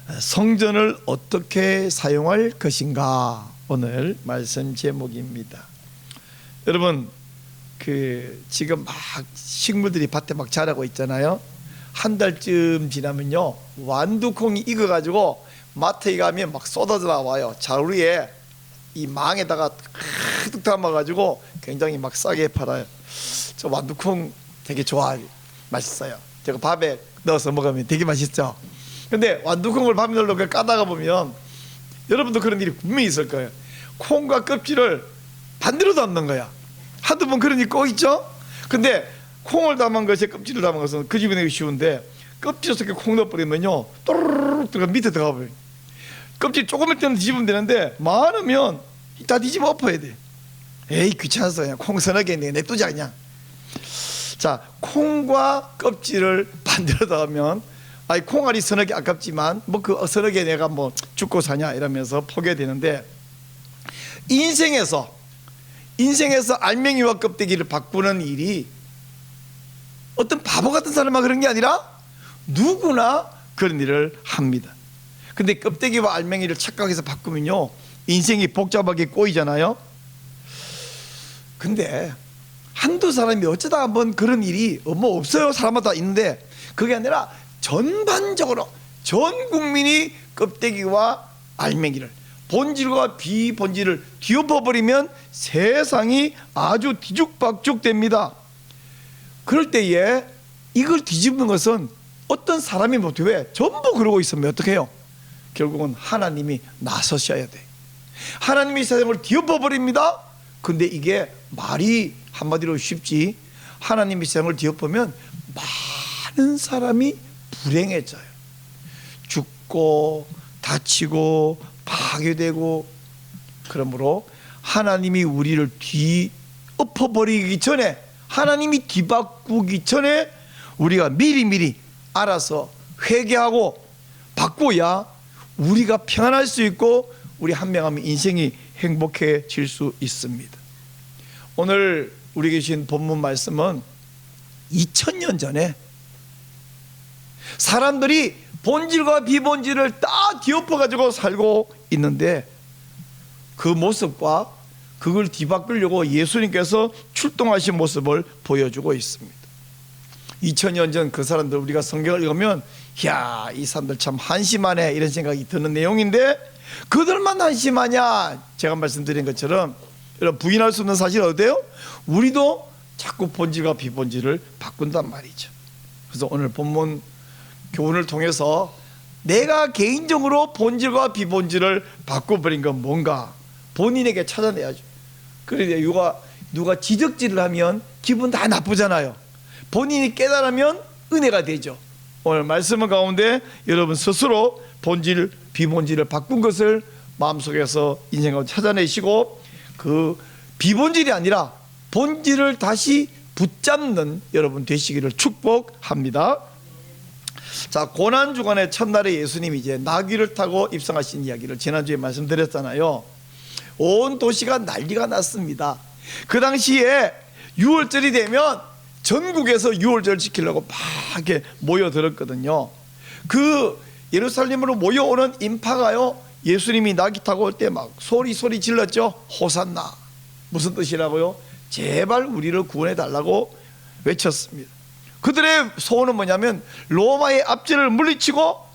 성전을 어떻게 사용할 것인가, 오늘 말씀 제목입니다. 여러분, 지금 막 식물들이 밭에 막 자라고 있잖아요. 한 달쯤 지나면요, 완두콩이 익어가지고 마트에 가면 막 쏟아져 나와요. 자루에 이 망에다가 가득 담아가지고 굉장히 막 싸게 팔아요. 저 완두콩 되게 좋아해요. 맛있어요. 제가 밥에 넣어서 먹으면 되게 맛있죠. 근데 완두콩을 밥에 넣고 까다가 보면 여러분도 그런 일이 분명히 있을 거예요. 콩과 껍질을 반대로 담는 거야. 한두 번 그런 일 꼭 있죠. 근데 콩을 담은 것에 껍질을 담은 것은 그 집이 내기 쉬운데, 껍질 속에 콩 넣어버리면요, 또르르륵 들어가 밑에 들어가 버려요. 껍질 조금일 때는 뒤집으면 되는데 많으면 다 뒤집어 엎어야 돼. 에이, 귀찮아서 그냥 콩 서너 개 냅두자 그냥. 자, 콩과 껍질을 반대로 담으면, 아니 콩알이 서너 개 아깝지만 뭐 그 서너 개 내가 뭐 죽고 사냐 이러면서 포기되는데, 인생에서 알맹이와 껍데기를 바꾸는 일이 어떤 바보 같은 사람만 그런 게 아니라 누구나 그런 일을 합니다. 근데 껍데기와 알맹이를 착각해서 바꾸면요, 인생이 복잡하게 꼬이잖아요. 근데 한두 사람이 어쩌다 한번 그런 일이 뭐 없어요. 사람마다 있는데, 그게 아니라 전반적으로 전 국민이 껍데기와 알맹이를, 본질과 비본질을 뒤엎어버리면 세상이 아주 뒤죽박죽 됩니다. 그럴 때에 이걸 뒤집는 것은 어떤 사람이 못해. 전부 그러고 있으면 어떻게 해요? 결국은 하나님이 나서셔야 돼. 하나님이 세상을 뒤엎어버립니다. 근데 이게 말이 한마디로 쉽지, 하나님이 세상을 뒤엎으면 많은 사람이 불행해져요. 죽고 다치고 파괴되고. 그러므로 하나님이 우리를 뒤엎어버리기 전에, 하나님이 뒤바꾸기 전에 우리가 미리미리 알아서 회개하고 바꿔야 우리가 평안할 수 있고 우리 한 명 하면 인생이 행복해질 수 있습니다. 오늘 우리 계신 본문 말씀은 2000년 전에 사람들이 본질과 비본질을 다 뒤엎어가지고 살고 있는데, 그 모습과 그걸 뒤바꾸려고 예수님께서 출동하신 모습을 보여주고 있습니다. 2000년 전 그 사람들, 우리가 성경을 읽으면 이야, 이 사람들 참 한심하네 이런 생각이 드는 내용인데, 그들만 한심하냐? 제가 말씀드린 것처럼 여러분, 부인할 수 없는 사실은 어때요? 우리도 자꾸 본질과 비본질을 바꾼단 말이죠. 그래서 오늘 본문 교훈을 통해서 내가 개인적으로 본질과 비본질을 바꿔버린 건 뭔가 본인에게 찾아내야죠. 그런데 누가 지적질을 하면 기분 다 나쁘잖아요. 본인이 깨달으면 은혜가 되죠. 오늘 말씀 가운데 여러분 스스로 본질 비본질을 바꾼 것을 마음속에서 인생을 찾아내시고, 그 비본질이 아니라 본질을 다시 붙잡는 여러분 되시기를 축복합니다. 자, 고난주간의 첫날에 예수님이 이제 나귀를 타고 입성하신 이야기를 지난주에 말씀드렸잖아요. 온 도시가 난리가 났습니다. 그 당시에 6월절이 되면 전국에서 6월절 지키려고 막 이렇게 모여들었거든요. 그 예루살렘으로 모여오는 인파가요, 예수님이 나귀 타고 올 때 막 소리 질렀죠. 호산나. 무슨 뜻이라고요? 제발 우리를 구원해 달라고 외쳤습니다. 그들의 소원은 뭐냐면 로마의 압제를 물리치고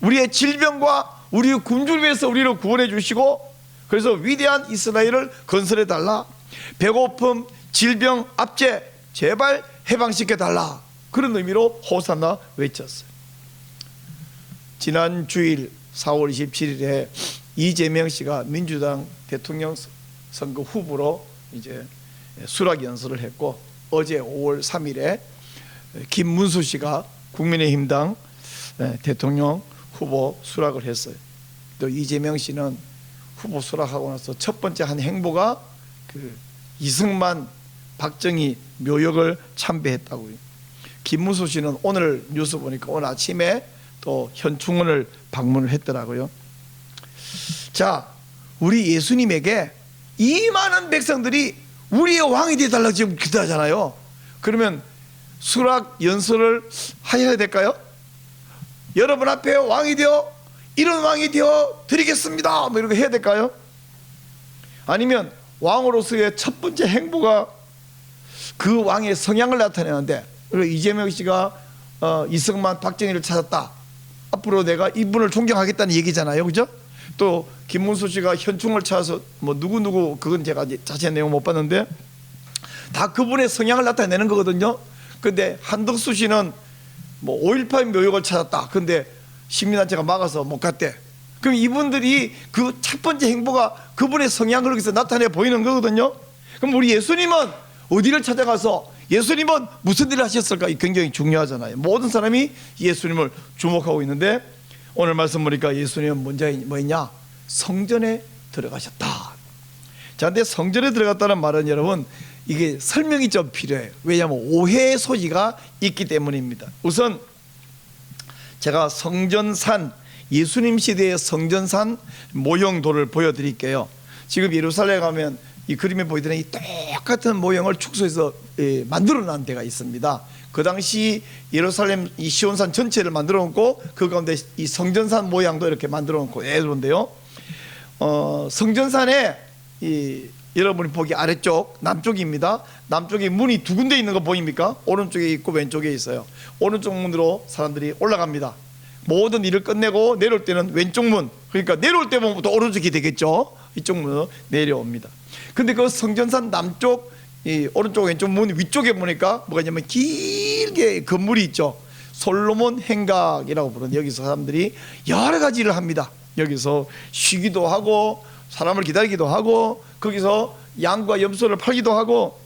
우리의 질병과 우리의 굶주림에서 위해서 우리를 구원해 주시고, 그래서 위대한 이스라엘을 건설해 달라. 배고픔, 질병, 압제 제발 해방시켜 달라. 그런 의미로 호산나 외쳤어요. 지난 주일 4월 27일에 이재명 씨가 민주당 대통령 선거 후보로 이제 수락 연설을 했고, 어제 5월 3일에 김문수 씨가 국민의힘당 대통령 후보 수락을 했어요. 또 이재명 씨는 후보 수락하고 나서 첫 번째 한 행보가 그 이승만, 박정희 묘역을 참배했다고요. 김문수 씨는 오늘 뉴스 보니까 오늘 아침에 또 현충원을 방문을 했더라고요. 자, 우리 예수님에게 이 많은 백성들이 우리의 왕이 되어달라고 지금 기도하잖아요. 그러면 수락 연설을 하셔야 될까요? 여러분 앞에 왕이 되어 이런 왕이 되어 드리겠습니다 뭐 이렇게 해야 될까요? 아니면 왕으로서의 첫 번째 행보가 그 왕의 성향을 나타내는데, 그리고 이재명 씨가 이승만 박정희를 찾았다, 앞으로 내가 이분을 존경하겠다는 얘기잖아요, 그죠? 또 김문수 씨가 현충을 찾아서 뭐 누구 그건 제가 자세한 내용 못 봤는데 다 그분의 성향을 나타내는 거거든요. 근데 한덕수 씨는 뭐 5.18 묘역을 찾았다, 근데 시민단체가 막아서 못 갔대. 그럼 이분들이 그 첫 번째 행보가 그분의 성향을 거기서 나타내 보이는 거거든요. 그럼 우리 예수님은 어디를 찾아가서 예수님은 무슨 일을 하셨을까? 굉장히 중요하잖아요. 모든 사람이 예수님을 주목하고 있는데 오늘 말씀 보니까 예수님은 먼저 뭐였냐? 성전에 들어가셨다. 자, 근데 성전에 들어갔다는 말은 여러분 이게 설명이 좀 필요해요. 왜냐하면 오해의 소지가 있기 때문입니다. 우선 제가 성전산, 예수님 시대의 성전산 모형도를 보여드릴게요. 지금 예루살렘에 가면 이 그림에 보이던 이 똑같은 모형을 축소해서 만들어 놓은 데가 있습니다. 그 당시 예루살렘 이 시온산 전체를 만들어 놓고 그 가운데 이 성전산 모양도 이렇게 만들어 놓고 그런데요. 성전산에 여러분이 보기 아래쪽 남쪽입니다. 남쪽에 문이 두 군데 있는 거 보입니까? 오른쪽에 있고 왼쪽에 있어요. 오른쪽 문으로 사람들이 올라갑니다. 모든 일을 끝내고 내려올 때는 왼쪽 문, 그러니까 내려올 때 보면 또 오른쪽이 되겠죠. 이쪽 문으로 내려옵니다. 근데 그 성전산 남쪽 이 오른쪽 왼쪽 문 위쪽에 보니까 뭐가 있냐면 길게 건물이 있죠. 솔로몬 행각이라고 부르는, 여기서 사람들이 여러 가지 일을 합니다. 여기서 쉬기도 하고 사람을 기다리기도 하고 거기서 양과 염소를 팔기도 하고,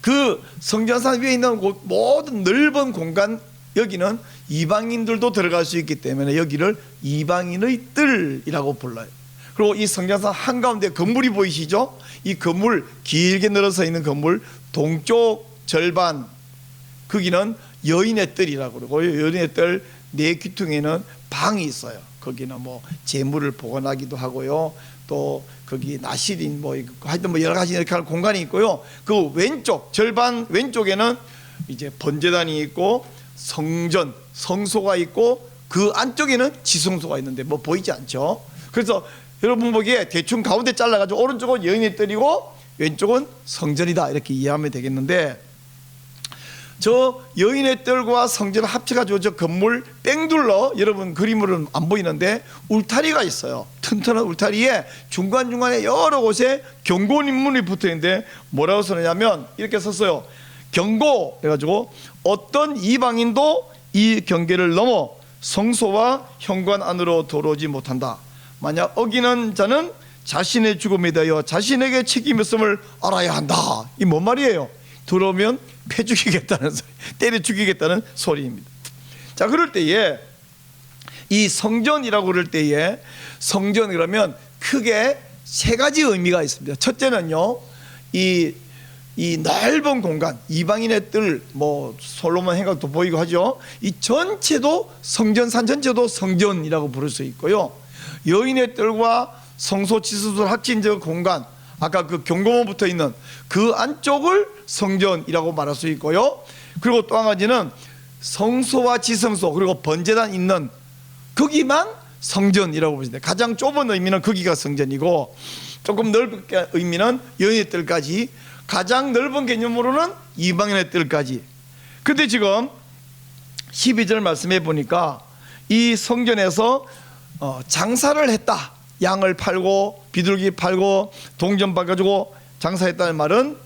그 성전산 위에 있는 모든 넓은 공간, 여기는 이방인들도 들어갈 수 있기 때문에 여기를 이방인의 뜰이라고 불러요. 그리고 이 성전산 한가운데 건물이 보이시죠? 이 건물 길게 늘어서 있는 건물 동쪽 절반, 거기는 여인의 뜰이라고 그러고, 여인의 뜰 네 귀퉁이는 방이 있어요. 거기는 뭐 재물을 보관하기도 하고요, 또 거기 나실인 뭐 하여튼 뭐 여러 가지 이렇게 하는 공간이 있고요. 그 왼쪽 절반 왼쪽에는 이제 번제단이 있고 성전 성소가 있고 그 안쪽에는 지성소가 있는데 뭐 보이지 않죠? 그래서 여러분 보기에 대충 가운데 잘라가지고 오른쪽은 여인의 뜰이고 왼쪽은 성전이다 이렇게 이해하면 되겠는데, 저 여인의 뜰과 성전을 합쳐가지고 저 건물 뺑둘러, 여러분 그림으로는 안 보이는데 울타리가 있어요. 튼튼한 울타리에 중간중간에 여러 곳에 경고문이 붙어있는데 뭐라고 써냐면 이렇게 썼어요. 경고 해가지고 어떤 이방인도 이 경계를 넘어 성소와 현관 안으로 들어오지 못한다. 만약 어기는 자는 자신의 죽음에 대하여 자신에게 책임이 있음을 알아야 한다. 이 뭔 말이에요? 들어오면 패 죽이겠다는 소리, 때려 죽이겠다는 소리입니다. 자, 그럴 때에 이 성전이라고 그럴 때에 성전 그러면 크게 세 가지 의미가 있습니다. 첫째는요, 이 넓은 공간, 이방인의 뜰, 뭐 솔로몬 행각도 보이고 하죠. 이 전체도 성전산 전체도 성전이라고 부를 수 있고요. 여인의 뜰과 성소 지수들 합친 저 공간, 아까 그 경고문 붙어 있는 그 안쪽을 성전이라고 말할 수 있고요. 그리고 또 한 가지는 성소와 지성소 그리고 번제단 있는 거기만 성전이라고 보시는데, 가장 좁은 의미는 거기가 성전이고 조금 넓게 의미는 여인의 뜰까지, 가장 넓은 개념으로는 이방인의 뜰까지. 근데 지금 12절 말씀해 보니까 이 성전에서 장사를 했다, 양을 팔고 비둘기 팔고 동전 바꿔주고 장사했다는 말은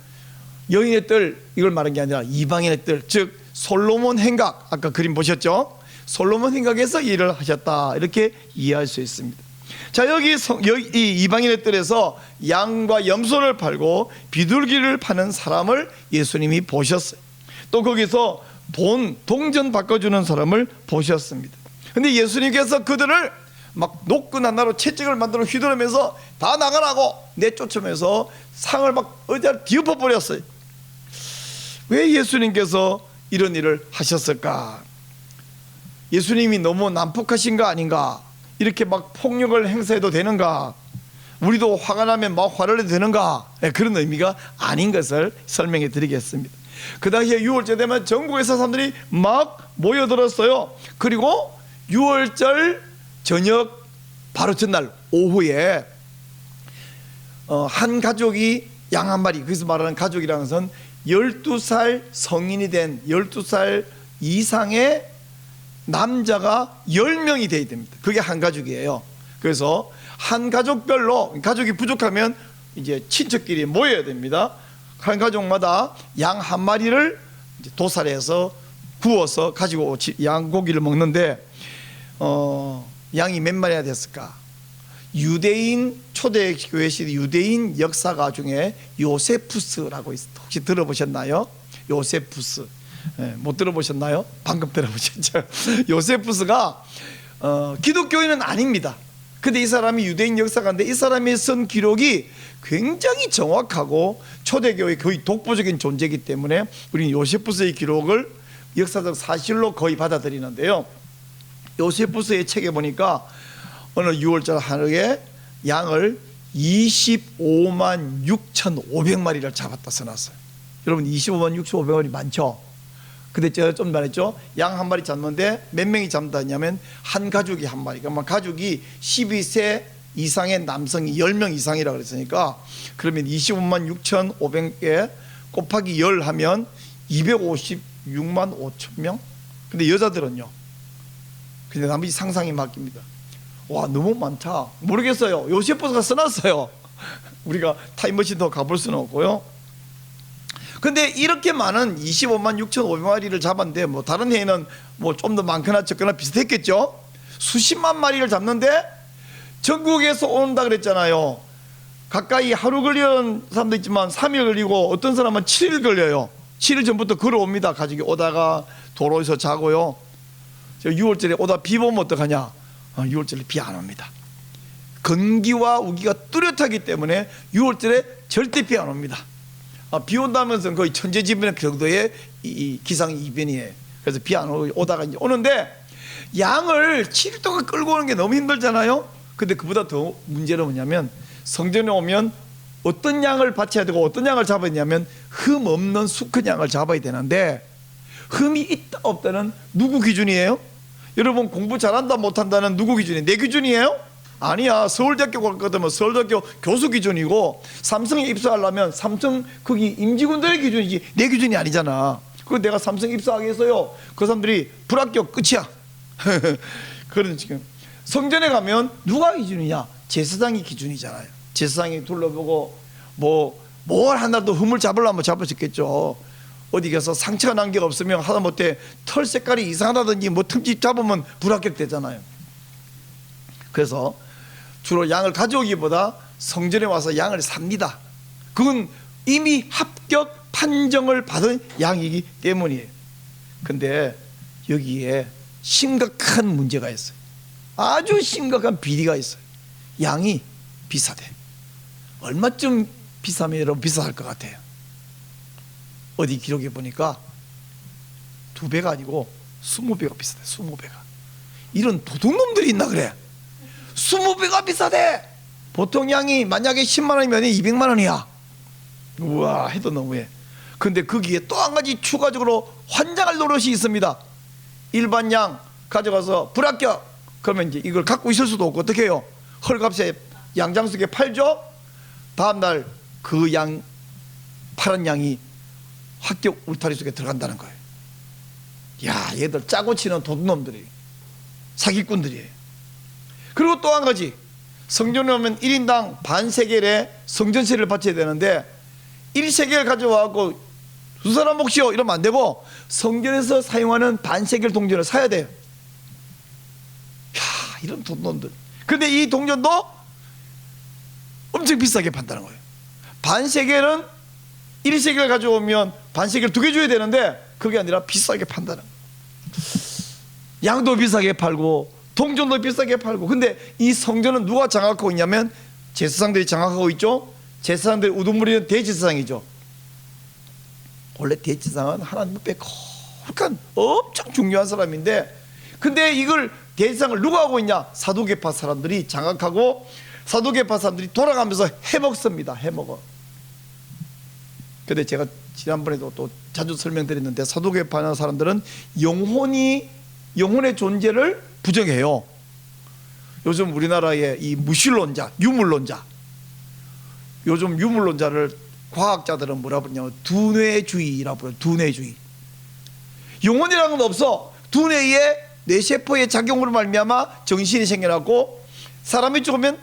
여인의 뜰 이걸 말한 게 아니라 이방인의 뜰, 즉 솔로몬 행각, 아까 그림 보셨죠? 솔로몬 행각에서 일을 하셨다 이렇게 이해할 수 있습니다. 자, 여기 이 이방인의 뜰에서 양과 염소를 팔고 비둘기를 파는 사람을 예수님이 보셨어요. 또 거기서 동전 바꿔주는 사람을 보셨습니다. 근데 예수님께서 그들을 막 노끈 하나로 채찍을 만들어 휘두르면서 다 나가라고 내쫓으면서 상을 막 어디다 뒤엎어 버렸어요. 왜 예수님께서 이런 일을 하셨을까? 예수님이 너무 난폭하신 거 아닌가? 이렇게 막 폭력을 행사해도 되는가? 우리도 화가 나면 막 화를 내도 되는가? 그런 의미가 아닌 것을 설명해 드리겠습니다. 그 당시에 6월절 되면 전국에서 사람들이 막 모여들었어요. 그리고 6월절 저녁 바로 전날 오후에 한 가족이 양 한 마리, 그래서 말하는 가족이라는 것은 12살 성인이 된 12살 이상의 남자가 10명이 돼야 됩니다. 그게 한 가족이에요. 그래서 한 가족별로, 가족이 부족하면 이제 친척끼리 모여야 됩니다. 한 가족마다 양 한 마리를 이제 도살해서 구워서 가지고 양고기를 먹는데 양이 몇 마리나 됐을까? 유대인 초대교회 시대 유대인 역사가 중에 요세푸스라고 있어. 혹시 들어보셨나요? 요세푸스. 못 들어보셨나요? 방금 들어보셨죠? 요세푸스가 기독교인은 아닙니다. 근데 이 사람이 유대인 역사가인데 이 사람이 쓴 기록이 굉장히 정확하고 초대교회 거의 독보적인 존재이기 때문에 우리는 요세푸스의 기록을 역사적 사실로 거의 받아들이는데요. 요세푸스의 책에 보니까 어느 6월절 하루에 양을 25만 6,500마리를 잡았다 써놨어요. 여러분 25만 6,500마리 많죠? 근데 제가 좀 말했죠. 양 한 마리 잡는데 몇 명이 잡는다냐면 한 가족이 한 마리. 그러면 가족이 12세 이상의 남성이 10명 이상이라고 그랬으니까 그러면 25만 6,500개 곱하기 10 하면 256만 5천 명? 근데 여자들은요? 근데 나머지 상상이 맡깁니다. 와, 너무 많다. 모르겠어요. 요세푸스가 써놨어요. 우리가 타임머신도 가볼 수는 없고요. 근데 이렇게 많은 25만 6,500마리를 잡았는데 뭐 다른 해에는 뭐 좀 더 많거나 적거나 비슷했겠죠. 수십만 마리를 잡는데 전국에서 온다 그랬잖아요. 가까이 하루 걸리는 사람도 있지만 3일 걸리고 어떤 사람은 7일 걸려요. 7일 전부터 걸어옵니다. 가족이 오다가 도로에서 자고요. 6월절에 오다 비 보면 어떡하냐? 6월절에 비 안 옵니다. 건기와 우기가 뚜렷하기 때문에 6월절에 절대 비 안 옵니다. 비 온다면서 거의 천재지변의 정도의 이 기상 이변이에요. 그래서 비 안 오다가 이제 오는데 양을 7일 동안 끌고 오는 게 너무 힘들잖아요. 근데 그보다 더 문제는 뭐냐면 성전에 오면 어떤 양을 바쳐야 되고 어떤 양을 잡아야 되냐면 흠 없는 수컷 양을 잡아야 되는데 흠이 있다 없다는 누구 기준이에요? 여러분 공부 잘한다 못한다는 누구 기준이에요? 내 기준이에요? 아니야. 서울대학교 갔거든 서울대학교 교수 기준이고 삼성에 입사하려면 삼성 거기 임직원들의 기준이지 내 기준이 아니잖아. 그리고 내가 삼성 입사하게 해서요 그 사람들이 불합격 끝이야. 그런 지금 성전에 가면 누가 기준이냐? 제사장이 기준이잖아요. 제사장이 둘러보고 뭘 하나도 흠을 잡으려면 잡을 수 있겠죠. 어디 가서 상처가 난 게 없으면 하다못해 털 색깔이 이상하다든지 뭐 틈집 잡으면 불합격 되잖아요. 그래서 주로 양을 가져오기보다 성전에 와서 양을 삽니다. 그건 이미 합격 판정을 받은 양이기 때문이에요. 근데 여기에 심각한 문제가 있어요. 아주 심각한 비리가 있어요. 양이 비싸대. 얼마쯤 비싸면 여러분 비쌀 것 같아요? 어디 기록에 보니까 2배가 아니고 20배가 비싸대. 20배가. 이런 도둑놈들이 있나 그래. 20배가 비싸대. 보통 양이 만약에 10만 원이면 200만 원이야. 우와 해도 너무해. 근데 거기에 또 한 가지 추가적으로 환장할 노릇이 있습니다. 일반 양 가져가서 불합격 그러면 이제 이걸 갖고 있을 수도 없고 어떻게 해요? 헐값에 양장수에 팔죠. 다음날 그 양 파란 양이 합격 울타리 속에 들어간다는 거예요. 야 얘들 짜고 치는 도둑놈들이 사기꾼들이에요. 그리고 또 한 가지 성전에 오면 1인당 반세겔의 성전세를 바쳐야 되는데 1세겔 가져와갖고 두 사람 몫이요 이러면 안 되고 성전에서 사용하는 반세겔 동전을 사야 돼요. 야 이런 돈놈들. 근데 이 동전도 엄청 비싸게 판다는 거예요. 반세겔은 1세겔 가져오면 반세겔 2개 줘야 되는데 그게 아니라 비싸게 판다는 거예요. 양도 비싸게 팔고 동전도 비싸게 팔고. 근데 이 성전은 누가 장악하고 있냐면 제사장들이 장악하고 있죠. 제사장들이 우두머리는 대제사장이죠. 원래 대제사장은 하나님 앞에 거룩한 엄청 중요한 사람인데 근데 이걸 대제사장을 누가 하고 있냐? 사두개파 사람들이 장악하고 사두개파 사람들이 돌아가면서 해먹습니다. 해먹어. 근데 제가 지난번에도 또 자주 설명드렸는데 사두개파 사람들은 영혼의 존재를 부정해요. 요즘 우리나라의 이 무신론자, 유물론자, 요즘 유물론자를 과학자들은 뭐라 부르냐면 두뇌주의라고 불러요. 두뇌주의. 영혼이라는 건 없어. 두뇌의 뇌세포의 작용으로 말미암아 정신이 생겨나고, 사람이 죽으면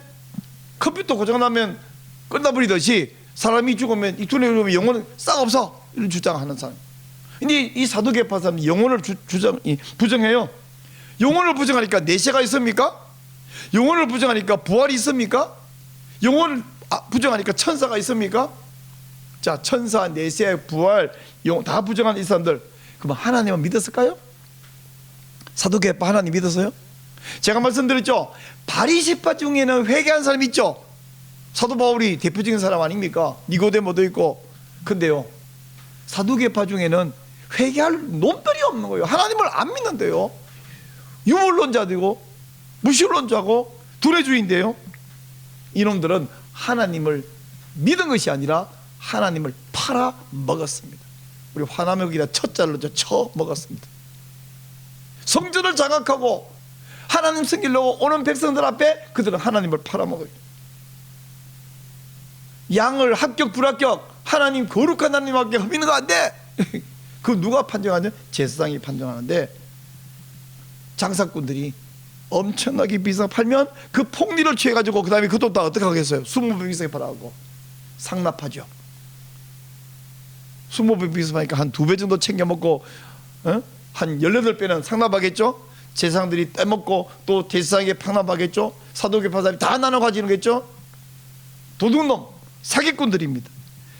컴퓨터 고장나면 끝나버리듯이 사람이 죽으면, 이 두뇌가 죽으면 영혼은 싹 없어, 이런 주장하는 사람. 근데 이 사두개파 사람이 영혼을 부정해요. 영혼을 부정하니까 내세가 있습니까? 영혼을 부정하니까 부활이 있습니까? 영혼을 부정하니까 천사가 있습니까? 자, 천사, 내세, 부활, 영혼 다 부정한 이 사람들, 그럼 하나님은 믿었을까요? 사두개파 하나님 믿었어요? 제가 말씀드렸죠. 바리새파 중에는 회개한 사람이 있죠. 사도 바울이 대표적인 사람 아닙니까? 니고데모도 있고. 근데요, 사두개파 중에는 회개할 놈들이 없는 거예요. 하나님을 안 믿는데요. 유물론자들이고 무신론자고 두뇌주의인데요. 이놈들은 하나님을 믿은 것이 아니라 하나님을 팔아 먹었습니다. 우리 화나무기다 첫자로 쳐 먹었습니다. 성전을 장악하고 하나님 섬기려고 오는 백성들 앞에 그들은 하나님을 팔아먹어요. 양을 합격 불합격, 하나님 거룩한 하나님밖에 흠이는 거 안 돼. 그 누가 판정하냐? 제사장이 판정하는데, 장사꾼들이 엄청나게 비싸 팔면 그 폭리를 취해가지고 그 다음에 그 돈 다 어떻게 하겠어요? 20배 비싸게 팔아가고 상납하죠. 20배 비싸니까 한 2배 정도 챙겨 먹고, 한 18배는 상납하겠죠. 제사장들이 떼먹고 또 제사장에게 상납하겠죠. 사도계파 사람이 다 나눠 가지는겠죠. 도둑놈, 사기꾼들입니다.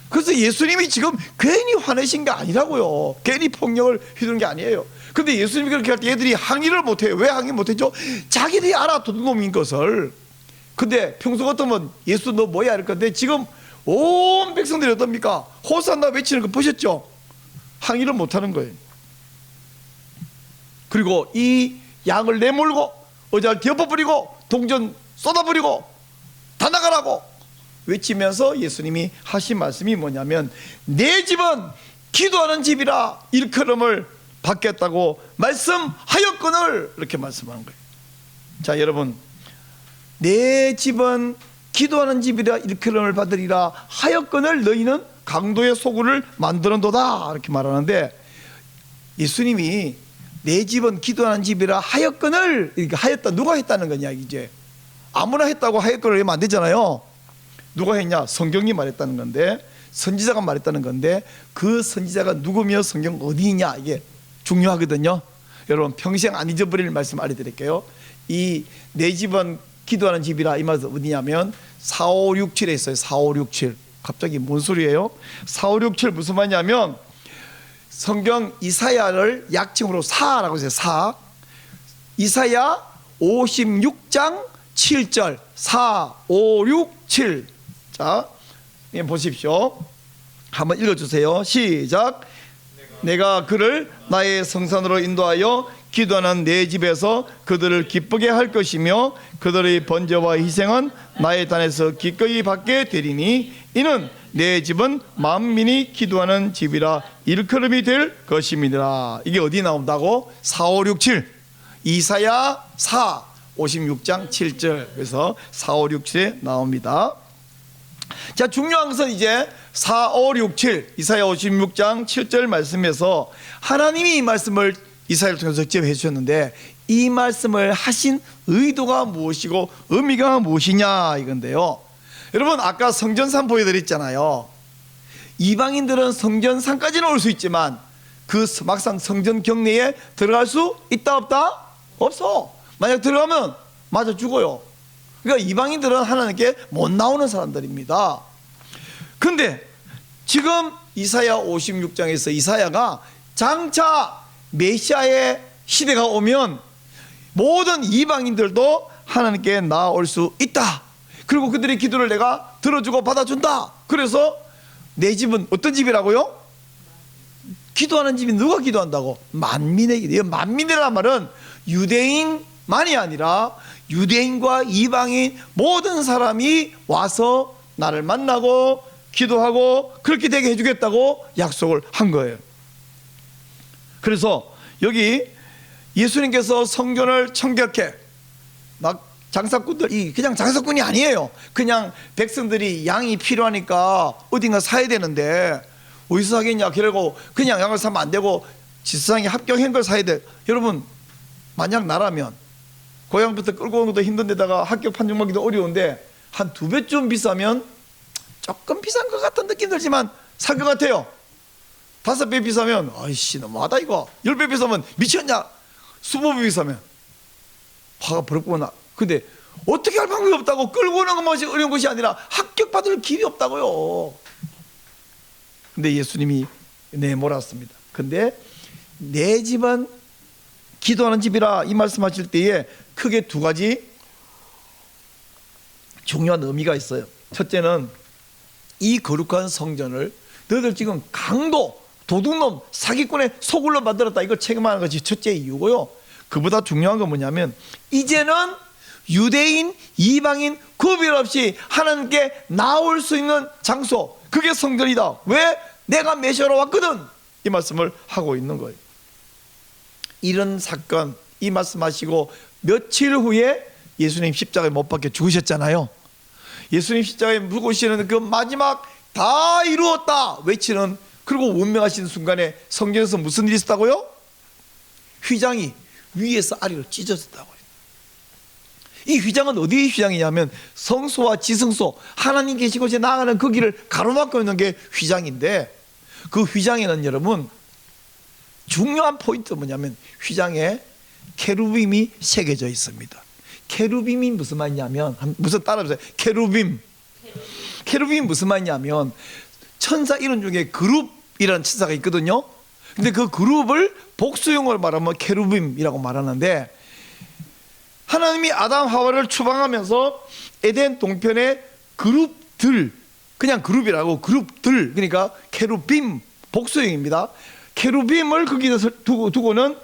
그래서 예수님이 지금 괜히 화내신 게 아니라고요. 괜히 폭력을 휘두른 게 아니에요. 근데 예수님이 그렇게 할 때 얘들이 항의를 못해요. 왜 항의 못했죠? 자기들이 알아, 도둑놈인 것을. 근데 평소 같으면 예수 너 뭐야 이럴 건데, 지금 온 백성들이 어떻습니까? 호산나 외치는 거 보셨죠? 항의를 못하는 거예요. 그리고 이 양을 내몰고 의자를 뒤엎어버리고 동전 쏟아버리고 다 나가라고 외치면서 예수님이 하신 말씀이 뭐냐면, 내 집은 기도하는 집이라 일컬음을 받겠다고 말씀하였거늘, 이렇게 말씀하는 거예요. 자, 여러분, 내 집은 기도하는 집이라 일컬음을 받으리라 하였거늘 너희는 강도의 소굴을 만드는도다, 이렇게 말하는데, 예수님이 내 집은 기도하는 집이라 하였거늘, 이렇게 하였다, 누가 했다는 거냐 이제. 아무나 했다고 하였거늘 하면 안 되잖아요. 누가 했냐? 성경이 말했다는 건데, 선지자가 말했다는 건데, 그 선지자가 누구며 성경 어디 있냐, 이게 중요하거든요. 여러분, 평생 안 잊어버릴 말씀 알려드릴게요. 이 내 집은 기도하는 집이라 이 말은 어디냐면 4567에 있어요. 4567. 갑자기 뭔 소리예요? 4567 무슨 말이냐면, 성경 이사야를 약칭으로 사라고 했어요. 사. 이사야 56장 7절 4, 5, 6, 7. 자, 보십시오. 한번 읽어주세요. 시작. 내가 그를 나의 성산으로 인도하여 기도하는 내 집에서 그들을 기쁘게 할 것이며 그들의 번제와 희생은 나의 단에서 기꺼이 받게 되리니 이는 내 집은 만민이 기도하는 집이라 일컬음이 될 것입니다. 이게 어디 나온다고? 4, 5, 6, 7. 이사야 4 56장 7절. 그래서 4, 5, 6, 7에 나옵니다. 자, 중요한 것은 이제 4, 5, 6, 7 이사야 56장 7절 말씀에서 하나님이 이 말씀을 이사야를 통해서 직접 해주셨는데, 이 말씀을 하신 의도가 무엇이고 의미가 무엇이냐 이건데요. 여러분, 아까 성전산 보여드렸잖아요. 이방인들은 성전산까지는 올 수 있지만 그 막상 성전 경내에 들어갈 수 있다 없다? 없어. 만약 들어가면 맞아 죽어요. 그러니까 이방인들은 하나님께 못 나오는 사람들입니다. 근데 지금 이사야 56장에서 이사야가 장차 메시아의 시대가 오면 모든 이방인들도 하나님께 나아올 수 있다. 그리고 그들의 기도를 내가 들어주고 받아준다. 그래서 내 집은 어떤 집이라고요? 기도하는 집이 누가 기도한다고? 만민의 기도. 만민이라는 말은 유대인만이 아니라 유대인과 이방인 모든 사람이 와서 나를 만나고 기도하고 그렇게 되게 해주겠다고 약속을 한 거예요. 그래서 여기 예수님께서 성전을 청결케 막 장사꾼들이 그냥 장사꾼이 아니에요. 그냥 백성들이 양이 필요하니까 어딘가 사야 되는데 어디서 사겠냐. 그러고 그냥 양을 사면 안 되고 지상에 합격한 걸 사야 돼. 여러분, 만약 나라면 고향부터 끌고 오는 것도 힘든 데다가 합격 판정받기도 어려운데 한 2배쯤 비싸면 조금 비싼 것 같은 느낌 들지만 살 것 같아요. 5배 비싸면 아이씨 너무하다 이거. 10배 비싸면 미쳤냐. 20배 비싸면 화가 버럭구나. 근데 어떻게 할 방법이 없다고. 끌고 오는 것이 어려운 것이 아니라 합격받을 길이 없다고요. 근데 예수님이 내몰았습니다. 근데 내 집은 기도하는 집이라 이 말씀하실 때에 크게 2가지 중요한 의미가 있어요. 첫째는 이 거룩한 성전을 너희들 지금 강도, 도둑놈, 사기꾼의 소굴로 만들었다. 이걸 책임하는 것이 첫째 이유고요. 그보다 중요한 건 뭐냐면 이제는 유대인, 이방인 구별 없이 하나님께 나올 수 있는 장소, 그게 성전이다. 왜? 내가 메시아로 왔거든. 이 말씀을 하고 있는 거예요. 이런 사건, 이 말씀하시고 며칠 후에 예수님 십자가에 못 박혀 죽으셨잖아요. 예수님 십자가에 죽으시는 그 마지막 다 이루었다 외치는, 그리고 운명하시는 순간에 성경에서 무슨 일이 있었다고요? 휘장이 위에서 아래로 찢어졌다고요. 이 휘장은 어디의 휘장이냐면 성소와 지성소, 하나님 계시고 이제 나아가는 그 길을 가로막고 있는 게 휘장인데, 그 휘장에는 여러분 중요한 포인트 뭐냐면 휘장에 케루빔이 새겨져 있습니다. 케루빔이 무슨 말이냐면, 무슨 따라해보세요. 케루빔이 무슨 말이냐면 천사 이름 중에 그룹이라는 천사가 있거든요. 근데 그 그룹을 복수용어로 말하면 케루빔이라고 말하는데, 하나님이 아담 하와를 추방하면서 에덴 동편의 그룹들, 그냥 그룹이라고, 그룹들, 그러니까 케루빔 복수형입니다. 케루빔을 거기서 두고는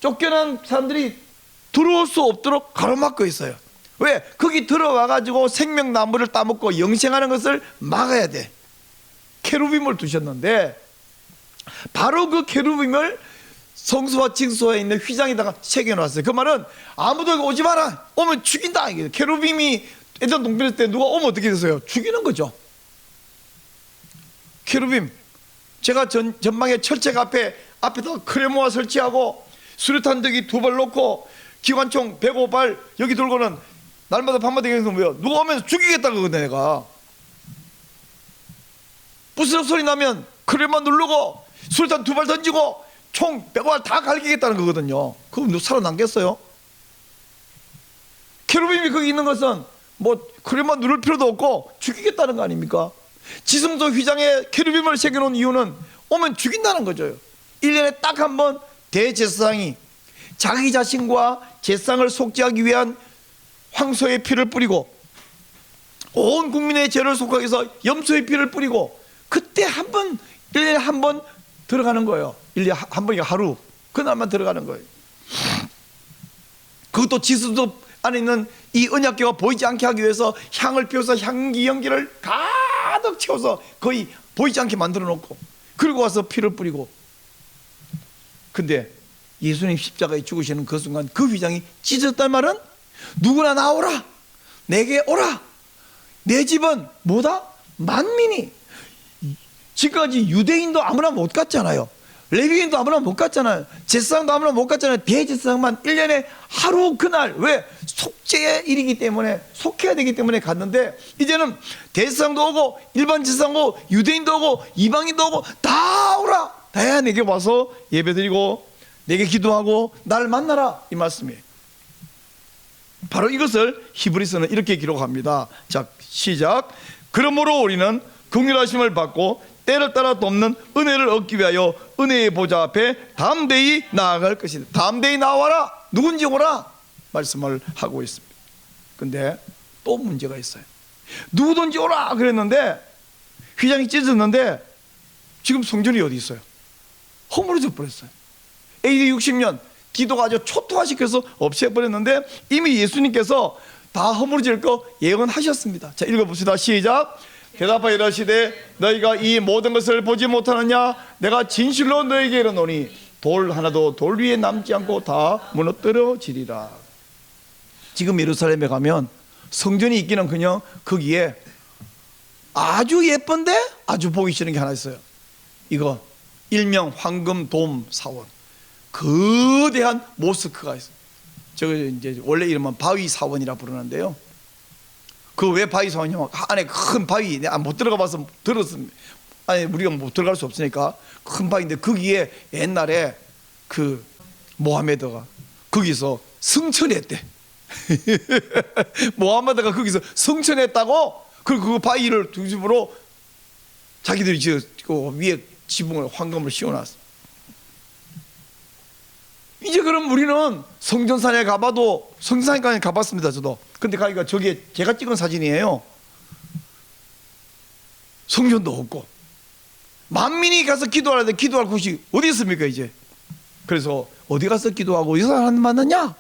쫓겨난 사람들이 들어올 수 없도록 가로막고 있어요. 왜? 거기 들어와가지고 생명나무를 따먹고 영생하는 것을 막아야 돼. 케루빔을 두셨는데 바로 그 케루빔을 성소와 징소에 있는 휘장에다가 새겨놨어요. 그 말은 아무도 오지 마라, 오면 죽인다. 케루빔이 예전 동편했을 때 누가 오면 어떻게 됐어요? 죽이는 거죠. 케루빔, 제가 전방에 철책 앞에다 크레모아 설치하고 수류탄 덕이 2발 놓고 기관총 105발 여기 들고는 날마다 밤마다 얘기해서 뭐야? 누가 오면 죽이겠다 그거네. 내가 부스럭 소리 나면 크레모아 누르고 수류탄 2발 던지고 총 105발 다 갈기겠다는 거거든요. 그럼 누가 살아남겠어요? 케루빔이 거기 있는 것은 뭐 크레모아 누를 필요도 없고 죽이겠다는 거 아닙니까? 지성소 휘장에 케루빔을 새겨놓은 이유는 오면 죽인다는 거죠. 1년에 딱 한 번 대제사장이 자기 자신과 제사장을 속죄하기 위한 황소의 피를 뿌리고 온 국민의 죄를 속하기 위해서 염소의 피를 뿌리고, 그때 한 번, 1년에 한 번 들어가는 거예요. 1년에 한 번이니까 하루, 그날만 들어가는 거예요. 그것도 지수도 안에 있는 이 언약궤가 보이지 않게 하기 위해서 향을 피워서 향기 연기를 가득 채워서 거의 보이지 않게 만들어 놓고, 그리고 와서 피를 뿌리고. 근데 예수님 십자가에 죽으시는 그 순간 그 휘장이 찢어졌단 말은 누구나 나오라, 내게 오라. 내 집은 뭐다? 만민이. 지금까지 유대인도 아무나 못 갔잖아요. 레위인도 아무나 못 갔잖아요. 제사장도 아무나 못 갔잖아요. 대제사장만 1년에 하루 그날, 왜? 속죄의 일이기 때문에, 속해야 되기 때문에 갔는데, 이제는 대제사장도 오고 일반 제사장도 오고 유대인도 오고 이방인도 오고 다 오라. 다 내게 와서 예배드리고 내게 기도하고 나를 만나라, 이 말씀이에요. 바로 이것을 히브리서는 이렇게 기록합니다. 자, 시작. 그러므로 우리는 긍휼하심을 받고 때를 따라 돕는 은혜를 얻기 위하여 은혜의 보좌 앞에 담대히 나아갈 것이다. 담대히 나와라, 누군지 오라 말씀을 하고 있습니다. 근데 또 문제가 있어요. 누구든지 오라 그랬는데 휘장이 찢어졌는데 지금 성전이 어디 있어요? 허물어져 버렸어요. AD 60년 기도가 아주 초토화시켜서 없애버렸는데 이미 예수님께서 다 허물어질 거 예언하셨습니다. 자, 읽어봅시다. 시작. 대답하여 이르시되 너희가 이 모든 것을 보지 못하느냐? 내가 진실로 너희에게 이르노니 돌 하나도 돌 위에 남지 않고 다 무너뜨려지리라. 지금 예루살렘에 가면 성전이 있기는커녕 거기에 아주 예쁜데 아주 보기 싫은 게 하나 있어요. 이거 일명 황금돔 사원, 거대한 모스크가 있어요. 저거 이제 원래 이름은 바위 사원이라 부르는데요. 그 왜 바위 사원이냐면 안에 큰 바위, 내가 못 들어가 봐서 들었습니다. 아니 우리가 못 들어갈 수 없으니까 큰 바위인데 거기에 옛날에 그 모하메드가 거기서 승천했대. 모하메드가 거기서 승천했다고. 그리고 그 바위를 중심으로 자기들이 그 위에 지붕을 황금을 씌워놨어. 이제 그럼 우리는 성전산에 가봐도, 성전산에 가봤습니다 저도. 근데 가기가 저게 제가 찍은 사진이에요. 성전도 없고 만민이 가서 기도하는데 기도할 곳이 어디 있습니까 이제. 그래서 어디 가서 기도하고 어디서 하나님 만났냐.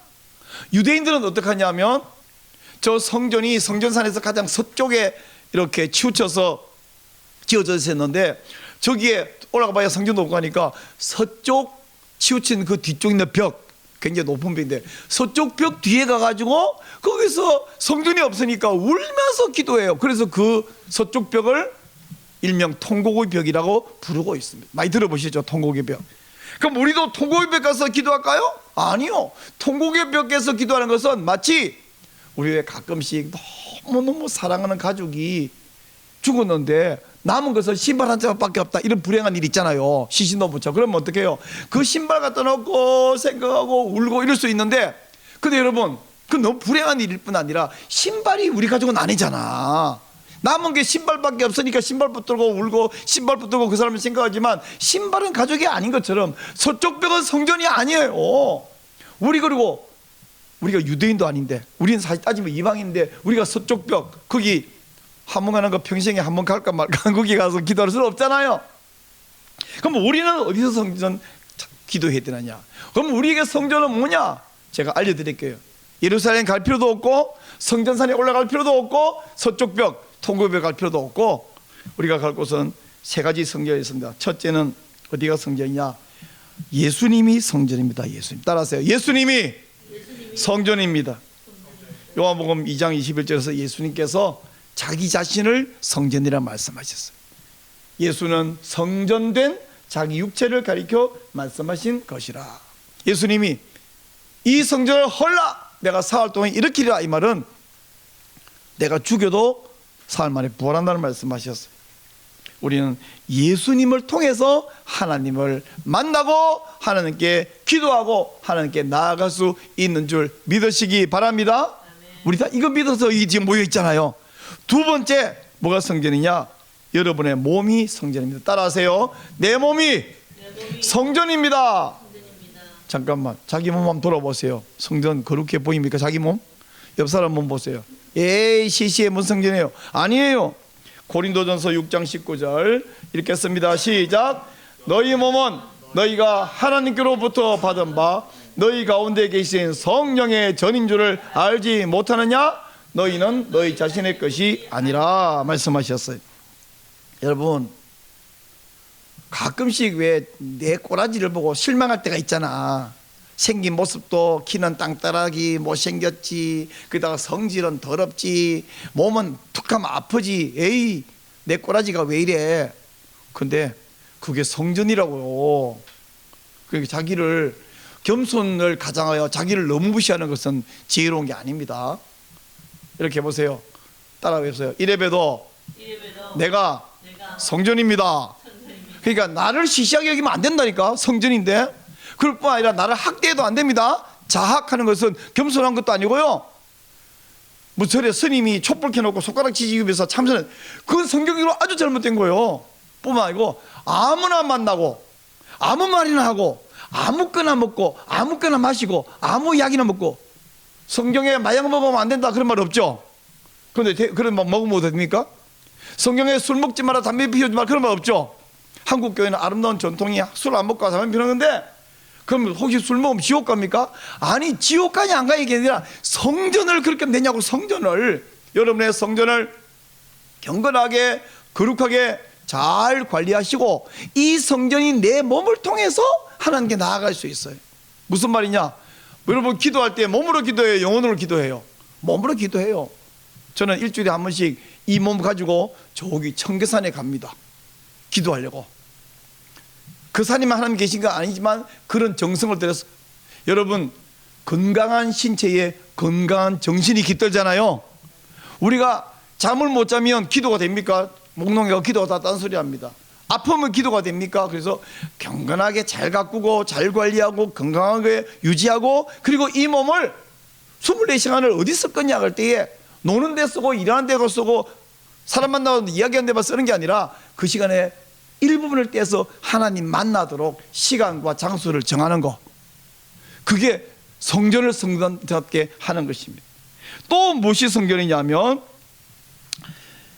유대인들은 어떻게 하냐면 저 성전이 성전산에서 가장 서쪽에 이렇게 치우쳐서 지어져 있었는데 저기에 올라가 봐야 성전도 없고 하니까 서쪽 치우친 그 뒤쪽 있는 벽, 굉장히 높은 벽인데 서쪽 벽 뒤에 가가지고 거기서 성전이 없으니까 울면서 기도해요. 그래서 그 서쪽 벽을 일명 통곡의 벽이라고 부르고 있습니다. 많이 들어보시죠, 통곡의 벽. 그럼 우리도 통곡의 벽 가서 기도할까요? 아니요. 통곡의 벽에서 기도하는 것은 마치 우리 왜 가끔씩 너무너무 사랑하는 가족이 죽었는데 남은 것은 신발 한 짝밖에 없다, 이런 불행한 일 있잖아요. 시신노부처. 그러면 어떻게 해요? 그 신발 갖다 놓고 생각하고 울고 이럴 수 있는데, 근데 여러분 그 너무 불행한 일일 뿐 아니라 신발이 우리 가족은 아니잖아. 남은 게 신발밖에 없으니까 신발 붙들고 울고 신발 붙들고 그 사람을 생각하지만 신발은 가족이 아닌 것처럼 서쪽 벽은 성전이 아니에요. 그리고 우리가 유대인도 아닌데, 우리는 사실 따지면 이방인인데 우리가 서쪽 벽, 거기 한 번 가는 거 평생에 한 번 갈까 말까 거기 가서 기도할 수는 없잖아요. 그럼 우리는 어디서 성전 기도해야 되느냐? 그럼 우리에게 성전은 뭐냐? 제가 알려드릴게요. 예루살렘 갈 필요도 없고 성전산에 올라갈 필요도 없고 서쪽 벽 통곡벽 갈 필요도 없고, 우리가 갈 곳은 세 가지 성전이 있습니다. 첫째는 어디가 성전이냐? 예수님이 성전입니다. 예수님 따라하세요. 예수님이 성전입니다. 요한복음 2장 21절에서 예수님께서 자기 자신을 성전이라 말씀하셨어요. 예수는 성전된 자기 육체를 가리켜 말씀하신 것이라. 예수님이 이 성전을 헐라 내가 사흘 동안 일으키리라, 이 말은 내가 죽여도 사흘 만에 부활한다는 말씀하셨어요. 우리는 예수님을 통해서 하나님을 만나고 하나님께 기도하고 하나님께 나아갈 수 있는 줄 믿으시기 바랍니다. 우리 다 이거 믿어서 이 지금 모여 있잖아요. 두 번째 뭐가 성전이냐? 여러분의 몸이 성전입니다. 따라하세요. 내 몸이 성전입니다. 잠깐만, 자기 몸 한번 돌아보세요. 성전 거룩해 보입니까? 자기 몸? 옆 사람 몸 보세요. 에이 시시해 무슨 성전이에요? 아니에요. 고린도전서 6장 19절 이렇게 씁니다. 시작. 너희 몸은 너희가 하나님께로부터 받은 바 너희 가운데 계신 성령의 전인 줄을 알지 못하느냐? 너희는 너희 자신의 것이 아니라 말씀하셨어요. 여러분 가끔씩 왜 내 꼬라지를 보고 실망할 때가 있잖아. 생긴 모습도 키는 땅따라기 못생겼지, 그러다가 성질은 더럽지, 몸은 툭하면 아프지, 에이 내 꼬라지가 왜 이래. 근데 그게 성전이라고요. 그러니까 자기를 겸손을 가장하여 자기를 너무 무시하는 것은 지혜로운 게 아닙니다. 이렇게 해보세요. 따라 해보세요. 이래봬도 내가 성전입니다. 그러니까 나를 시시하게 여기면 안 된다니까. 성전인데. 그럴 뿐 아니라 나를 학대해도 안 됩니다. 자학하는 것은 겸손한 것도 아니고요. 무설에 스님이 촛불 켜놓고 손가락 치지기위해서 참선해, 그건 성경적으로 아주 잘못된 거예요. 뿐만 아니고 아무나 만나고 아무 말이나 하고 아무거나 먹고 아무거나 마시고 아무 약이나 먹고, 성경에 마약 먹으면 안 된다 그런 말 없죠. 그런데 그런 말 먹으면 됩니까? 성경에 술 먹지 마라 담배 피우지 마라 그런 말 없죠. 한국 교회는 아름다운 전통이 술 안 먹고 담배 피우는데, 그럼 혹시 술 먹으면 지옥 갑니까? 아니 지옥 가냐 안 가냐 이게 아니라 성전을 그렇게 내냐고. 성전을, 여러분의 성전을 경건하게 거룩하게 잘 관리하시고 이 성전이 내 몸을 통해서 하나님께 나아갈 수 있어요. 무슨 말이냐? 여러분 기도할 때 몸으로 기도해요, 영혼으로 기도해요? 몸으로 기도해요. 저는 일주일에 한 번씩 이 몸 가지고 저기 청계산에 갑니다. 기도하려고. 그 산에만 하나님 계신 건 아니지만 그런 정성을 들여서. 여러분, 건강한 신체에 건강한 정신이 깃들잖아요. 우리가 잠을 못 자면 기도가 됩니까? 몽롱이가 기도가 다 딴 소리 합니다. 아프면 기도가 됩니까? 그래서 경건하게 잘 가꾸고 잘 관리하고 건강하게 유지하고, 그리고 이 몸을 24시간을 어디 쓸 거냐 할 때에 노는 데 쓰고 일하는 데 쓰고 사람 만나고 이야기하는 데만 쓰는 게 아니라 그 시간에 일부분을 떼서 하나님 만나도록 시간과 장소를 정하는 거, 그게 성전을 성전답게 하는 것입니다. 또 무엇이 성전이냐면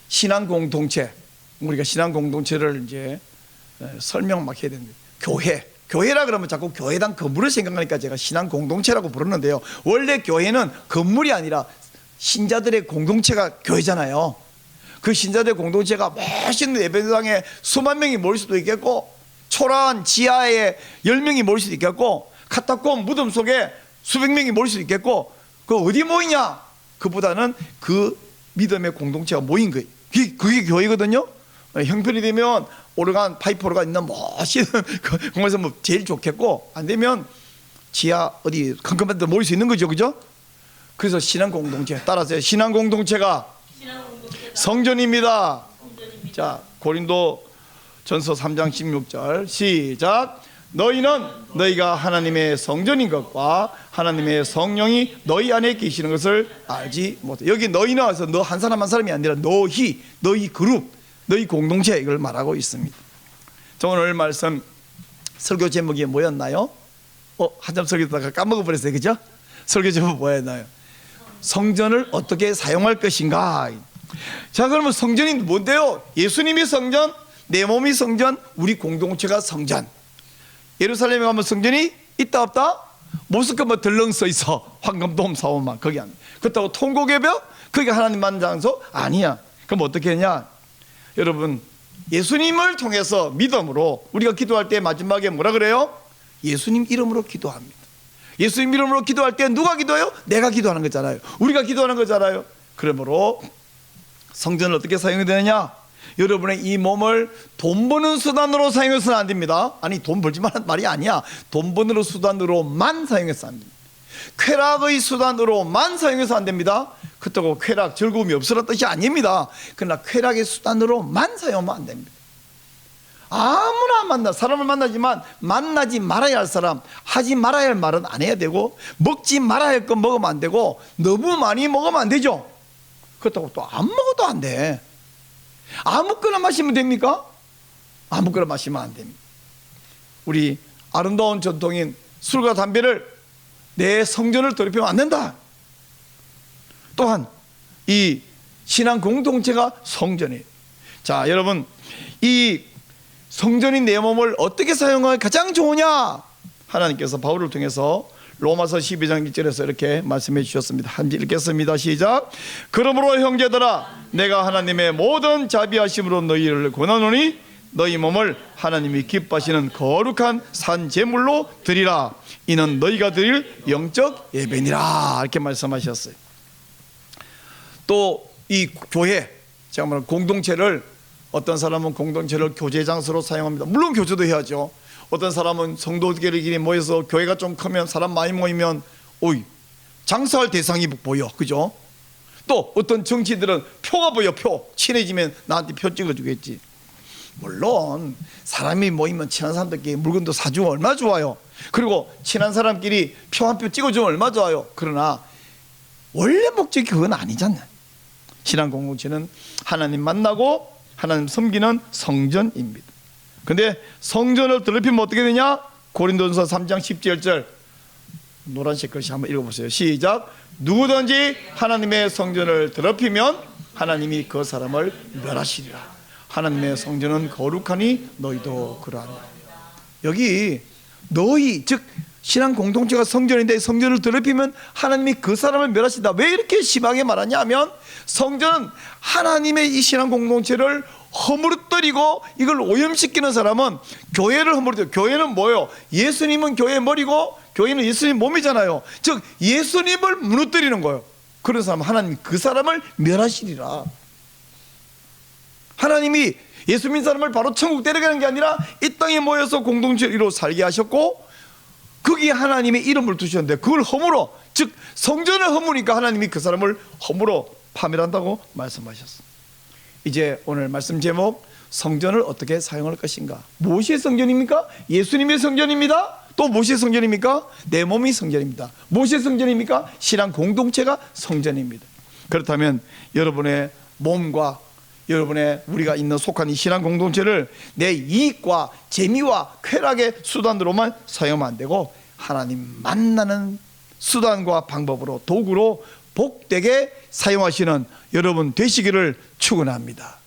신앙 공동체. 우리가 신앙 공동체를 이제 설명 막 해야 됩니다. 교회라 그러면 자꾸 교회당 건물을 생각하니까 제가 신앙 공동체라고 부르는데요. 원래 교회는 건물이 아니라 신자들의 공동체가 교회잖아요. 그 신자들의 공동체가 멋있는 예배당에 수만 명이 모일 수도 있겠고, 초라한 지하에 10명이 모일 수도 있겠고, 카타콤 무덤 속에 수백 명이 모일 수도 있겠고, 그 어디 모이냐? 그보다는 그 믿음의 공동체가 모인 거예요. 그게 교회거든요. 형편이 되면 오르간, 파이프 오르간 있는 멋있는 공간에서 뭐 제일 좋겠고, 안 되면 지하 어디 컴컴한 데 모일 수 있는 거죠, 그죠? 그래서 신앙 공동체 따라서 신앙 공동체가 성전입니다. 자, 고린도 전서 3장 16절 시작. 너희는 너희가 하나님의 성전인 것과 하나님의 성령이 너희 안에 계시는 것을 알지 못해. 여기 너희는 와서 너 한 사람 한 사람이 아니라 너희 그룹, 너희 공동체, 이걸 말하고 있습니다. 저 오늘 말씀 설교 제목이 뭐였나요? 한참 설교다가 까먹어버렸어요, 그죠? 설교 제목 뭐였나요? 성전을 어떻게 사용할 것인가. 자, 그러면 성전이 뭔데요? 예수님이 성전, 내 몸이 성전, 우리 공동체가 성전. 예루살렘에 가면 성전이 있다 없다? 모스크 뭐 덜렁 써 있어. 황금돔 사원만 거기 안. 그렇다고 통곡의벽? 그게 하나님 만든 장소? 아니야. 그럼 어떻게 했냐? 여러분, 예수님을 통해서 믿음으로 우리가 기도할 때 마지막에 뭐라 그래요? 예수님 이름으로 기도합니다. 예수님 이름으로 기도할 때 누가 기도해요? 내가 기도하는 거잖아요. 우리가 기도하는 거잖아요. 그러므로 성전을 어떻게 사용해야 되느냐? 여러분의 이 몸을 돈 버는 수단으로 사용해서는 안 됩니다. 아니, 돈 벌지 말란 말이 아니야. 돈 버는 수단으로만 사용해서 안 됩니다. 쾌락의 수단으로만 사용해서 안 됩니다. 그렇다고 쾌락, 즐거움이 없으란 뜻이 아닙니다. 그러나 쾌락의 수단으로만 사용하면 안 됩니다. 아무나 사람을 만나지만 만나지 말아야 할 사람, 하지 말아야 할 말은 안 해야 되고, 먹지 말아야 할 건 먹으면 안 되고, 너무 많이 먹으면 안 되죠. 그렇다고 또 안 먹어도 안 돼. 아무거나 마시면 됩니까? 아무거나 마시면 안 됩니다. 우리 아름다운 전통인 술과 담배를 내 성전을 더럽히면 안 된다. 또한 이 신앙 공동체가 성전이에요. 자, 여러분, 이 성전인 내 몸을 어떻게 사용하면 가장 좋으냐? 하나님께서 바울을 통해서 로마서 12장 1절에서 이렇게 말씀해 주셨습니다. 한번 읽겠습니다. 시작. 그러므로 형제들아, 내가 하나님의 모든 자비하심으로 너희를 권하노니 너희 몸을 하나님이 기뻐하시는 거룩한 산 제물로 드리라. 이는 너희가 드릴 영적 예배니라. 이렇게 말씀하셨어요. 또 이 교회, 제가 말한 공동체를, 어떤 사람은 공동체를 교제 장소로 사용합니다. 물론 교제도 해야죠. 어떤 사람은 성도들끼리 모여서 교회가 좀 크면, 사람 많이 모이면 장사할 대상이 보여, 그죠? 또 어떤 정치들은 표가 보여. 표 친해지면 나한테 표 찍어주겠지. 물론 사람이 모이면 친한 사람들끼리 물건도 사주면 얼마나 좋아요. 그리고 친한 사람끼리 표 한 표 찍어주면 얼마나 좋아요. 그러나 원래 목적이 그건 아니잖아요. 신앙 공동체는 하나님 만나고 하나님 섬기는 성전입니다. 근데 성전을 더럽히면 어떻게 되냐? 고린도전서 3장 17절 노란색 글씨 한번 읽어보세요. 시작. 누구든지 하나님의 성전을 더럽히면 하나님이 그 사람을 멸하시리라. 하나님의 성전은 거룩하니 너희도 그러하라. 여기 너희, 즉 신앙 공동체가 성전인데 성전을 더럽히면 하나님이 그 사람을 멸하신다. 왜 이렇게 심하게 말하냐면, 성전은 하나님의 이 신앙 공동체를 허물어뜨리고 이걸 오염시키는 사람은 교회를 허물어뜨려. 교회는 뭐예요? 예수님은 교회의 머리고 교회는 예수님 몸이잖아요. 즉 예수님을 무너뜨리는 거예요. 그런 사람 하나님이 그 사람을 멸하시리라. 하나님이 예수 믿는 사람을 바로 천국 데려가는 게 아니라 이 땅에 모여서 공동체로 살게 하셨고 거기에 하나님의 이름을 두셨는데 그걸 허물어, 즉 성전을 허무니까 하나님이 그 사람을 허물어 파멸한다고 말씀하셨습니다. 이제 오늘 말씀 제목, 성전을 어떻게 사용할 것인가. 무엇이 성전입니까? 예수님의 성전입니다. 또 무엇이 성전입니까? 내 몸이 성전입니다. 무엇이 성전입니까? 신앙 공동체가 성전입니다. 그렇다면 여러분의 몸과 여러분의 우리가 있는 속한 이 신앙 공동체를 내 이익과 재미와 쾌락의 수단으로만 사용하면 안 되고 하나님 만나는 수단과 방법으로, 도구로 복되게 사용하시는 여러분 되시기를 축원합니다.